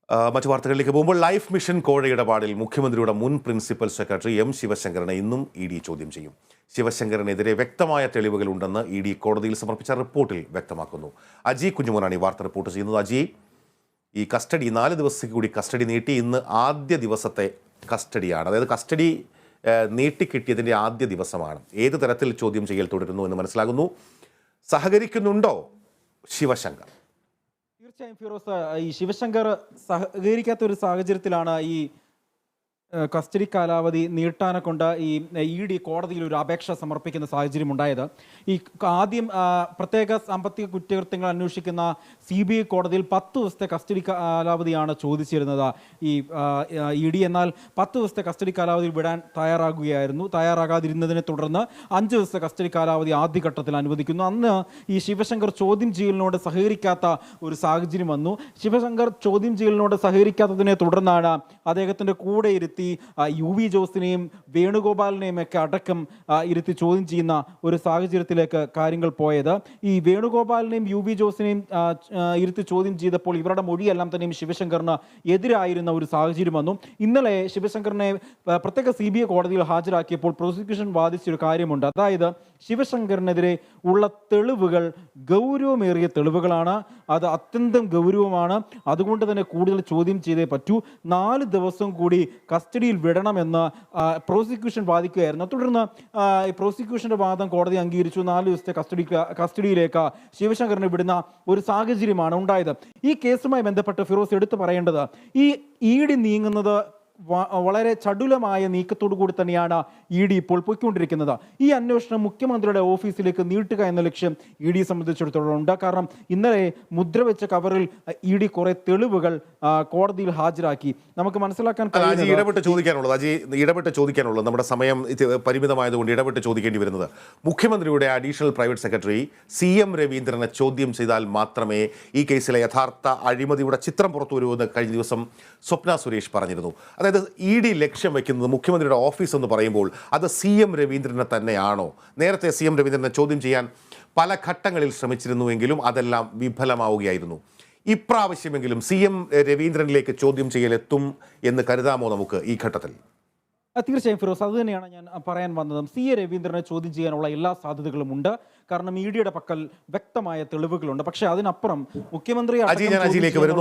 മറ്റു വാർത്തകളിലേക്ക് പോകുമ്പോൾ ലൈഫ് മിഷൻ കോഴ ഇടപാടിൽ മുഖ്യമന്ത്രിയുടെ മുൻ പ്രിൻസിപ്പൽ സെക്രട്ടറി എം ശിവശങ്കരനെ ഇന്നും ഇ ചോദ്യം ചെയ്യും. ശിവശങ്കരനെതിരെ വ്യക്തമായ തെളിവുകളുണ്ടെന്ന് ഇ കോടതിയിൽ സമർപ്പിച്ച റിപ്പോർട്ടിൽ വ്യക്തമാക്കുന്നു. അജി കുഞ്ഞുമോനാണ് ഈ വാർത്ത റിപ്പോർട്ട് ചെയ്യുന്നത്. അജി, ഈ കസ്റ്റഡി 4 ദിവസത്തേക്ക് കൂടി കസ്റ്റഡി നീട്ടി. ഇന്ന് ആദ്യ ദിവസത്തെ കസ്റ്റഡിയാണ്, അതായത് കസ്റ്റഡി നീട്ടിക്കിട്ടിയതിൻ്റെ ആദ്യ ദിവസമാണ്. ഏത് തരത്തിൽ ചോദ്യം ചെയ്യൽ തുടരുന്നു എന്ന് മനസ്സിലാകുന്നു. സഹകരിക്കുന്നുണ്ടോ ശിവശങ്കർ? തീർച്ചയായും ഫിറോസ്, ഈ ശിവശങ്കർ സഹകരിക്കാത്ത ഒരു സാഹചര്യത്തിലാണ് ഈ കസ്റ്റഡി കാലാവധി നീട്ടാനെ കൊണ്ട് ഇ കോടതിയിൽ ഒരു അപേക്ഷ സമർപ്പിക്കുന്ന സാഹചര്യം ഉണ്ടായത്. ഈ ആദ്യം പ്രത്യേക സാമ്പത്തിക കുറ്റകൃത്യങ്ങൾ അന്വേഷിക്കുന്ന CBI കോടതിയിൽ 10 ദിവസത്തെ കസ്റ്റഡി കാലാവധിയാണ് ചോദിച്ചിരുന്നത് ഇ എന്നാൽ 10 ദിവസത്തെ കസ്റ്റഡി കാലാവധി വിടാൻ തയ്യാറാകാതിരുന്നതിനെ തുടർന്ന് 5 ദിവസത്തെ കസ്റ്റഡി കാലാവധി ആദ്യഘട്ടത്തിൽ അനുവദിക്കുന്നു. അന്ന് ഈ ശിവശങ്കർ ചോദ്യം ചെയ്യലിനോട് സഹകരിക്കാത്ത ഒരു സാഹചര്യം വന്നു. ശിവശങ്കർ ചോദ്യം ചെയ്യലിനോട് സഹകരിക്കാത്തതിനെ തുടർന്നാണ് അദ്ദേഹത്തിൻ്റെ കൂടെ ഇരുത്തി UV ജോസിനെയും വേണുഗോപാലിനെയും ഒക്കെ അടക്കം ഇരുത്തി ചോദ്യം ചെയ്യുന്ന ഒരു സാഹചര്യത്തിലേക്ക് കാര്യങ്ങൾ പോയത്. ഈ വേണുഗോപാലിനെയും UV ജോസിനെയും ഇരുത്തി ചോദ്യം ചെയ്തപ്പോൾ ഇവരുടെ മൊഴിയെല്ലാം തന്നെയും ശിവശങ്കറിന് എതിരായിരുന്ന ഒരു സാഹചര്യം വന്നു. ഇന്നലെ ശിവശങ്കറിനെ പ്രത്യേക CBI കോടതിയിൽ ഹാജരാക്കിയപ്പോൾ പ്രോസിക്യൂഷൻ വാദിച്ചൊരു കാര്യമുണ്ട്. അതായത് ശിവശങ്കറിനെതിരെ ഉള്ള തെളിവുകൾ ഗൗരവമേറിയ തെളിവുകളാണ്, അത് അത്യന്തം ഗൗരവമാണ്, അതുകൊണ്ട് തന്നെ കൂടുതൽ ചോദ്യം ചെയ്തേ പറ്റൂ, 4 ദിവസം കൂടി കസ്റ്റഡിയിൽ വിടണമെന്ന് പ്രോസിക്യൂഷൻ വാദിക്കുകയായിരുന്നു. തുടർന്ന് പ്രോസിക്യൂഷന്റെ വാദം കോടതി അംഗീകരിച്ചു. 4 ദിവസത്തെ കസ്റ്റഡിയിലേക്ക് ശിവശങ്കറിനെ വിടുന്ന ഒരു സാഹചര്യമാണ് ഉണ്ടായത്. ഈ കേസുമായി ബന്ധപ്പെട്ട് ഫിറോസ് എടുത്തു പറയേണ്ടത്, ഈ ED നീങ്ങുന്നത് വളരെ ചടുലമായ നീക്കത്തോടു കൂടി തന്നെയാണ് ED ഇപ്പോൾ പോയിക്കൊണ്ടിരിക്കുന്നത്. ഈ അന്വേഷണം മുഖ്യമന്ത്രിയുടെ ഓഫീസിലേക്ക് നീട്ടുക എന്ന ലക്ഷ്യം ED സംബന്ധിച്ചിടത്തോളം ഉണ്ട്. കാരണം ഇന്നലെ മുദ്രവെച്ച കവറിൽ ED കുറെ തെളിവുകൾ കോടതിയിൽ ഹാജരാക്കി. നമുക്ക് മനസ്സിലാക്കാൻ ഇടപെട്ട് ചോദിക്കാനുള്ളത് നമ്മുടെ സമയം പരിമിതമായതുകൊണ്ട് ഇടപെട്ട് ചോദിക്കേണ്ടി വരുന്നത്, മുഖ്യമന്ത്രിയുടെ അഡീഷണൽ പ്രൈവറ്റ് സെക്രട്ടറി CM രവീന്ദ്രനെ ചോദ്യം ചെയ്താൽ മാത്രമേ ഈ കേസിലെ യഥാർത്ഥ അഴിമതിയുടെ ചിത്രം പുറത്തുവരുമെന്ന് കഴിഞ്ഞ ദിവസം സ്വപ്ന സുരേഷ് പറഞ്ഞിരുന്നു. അതായത് ED ലക്ഷ്യം വയ്ക്കുന്നത് മുഖ്യമന്ത്രിയുടെ ഓഫീസ് എന്ന് പറയുമ്പോൾ അത് CM രവീന്ദ്രനെ തന്നെയാണോ? നേരത്തെ CM രവീന്ദ്രനെ ചോദ്യം ചെയ്യാൻ പല ഘട്ടങ്ങളിൽ ശ്രമിച്ചിരുന്നുവെങ്കിലും അതെല്ലാം വിഫലമാവുകയായിരുന്നു. ഇപ്രാവശ്യമെങ്കിലും CM രവീന്ദ്രനിലേക്ക് ചോദ്യം ചെയ്യലെത്തും എന്ന് കരുതാമോ നമുക്ക് ഈ ഘട്ടത്തിൽ? തീർച്ചയായും ഫിറോസ്, അത് തന്നെയാണ് ഞാൻ പറയാൻ വന്നതും. CA രവീന്ദ്രനെ ചോദ്യം ചെയ്യാനുള്ള എല്ലാ സാധ്യതകളും ഉണ്ട്. കാരണം EDയുടെ പക്കൽ വ്യക്തമായ തെളിവുകളുണ്ട്. പക്ഷേ അതിനപ്പുറം മുഖ്യമന്ത്രി അജിയിലേക്ക് വരുന്നു.